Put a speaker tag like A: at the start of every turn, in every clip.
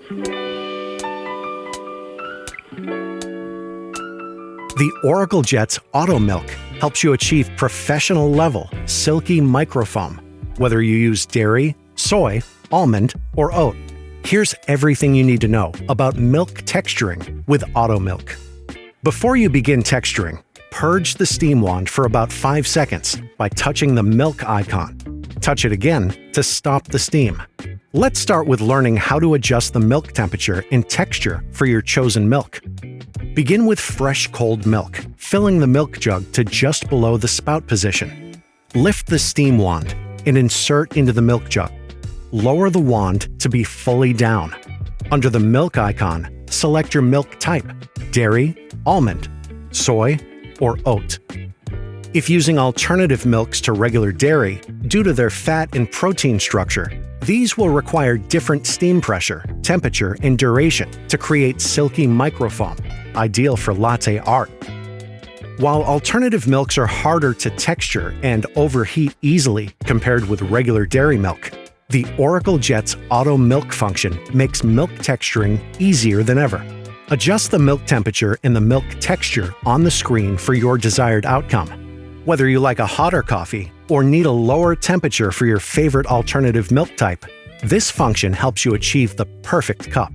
A: The Oracle Jet's Auto MilQ helps you achieve professional-level, silky microfoam, whether you use dairy, soy, almond, or oat. Here's everything you need to know about milk texturing with Auto MilQ. Before you begin texturing, purge the steam wand for about 5 seconds by touching the milk icon. Touch it again to stop the steam. Let's start with learning how to adjust the milk temperature and texture for your chosen milk. Begin with fresh cold milk, filling the milk jug to just below the spout position. Lift the steam wand and insert into the milk jug. Lower the wand to be fully down. Under the milk icon, select your milk type: dairy, almond, soy, or oat. If using alternative milks to regular dairy, due to their fat and protein structure, these will require different steam pressure, temperature, and duration to create silky microfoam, ideal for latte art. While alternative milks are harder to texture and overheat easily compared with regular dairy milk, the Oracle Jet's Auto MilQ function makes milk texturing easier than ever. Adjust the milk temperature and the milk texture on the screen for your desired outcome. Whether you like a hotter coffee or need a lower temperature for your favorite alternative milk type, this function helps you achieve the perfect cup.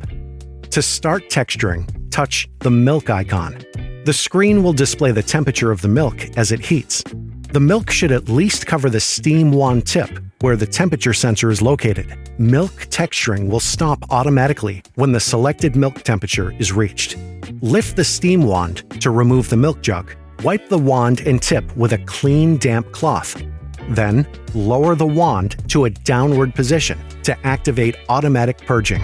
A: To start texturing, touch the milk icon. The screen will display the temperature of the milk as it heats. The milk should at least cover the steam wand tip, where the temperature sensor is located. Milk texturing will stop automatically when the selected milk temperature is reached. Lift the steam wand to remove the milk jug. Wipe the wand and tip with a clean, damp cloth. Then, lower the wand to a downward position to activate automatic purging.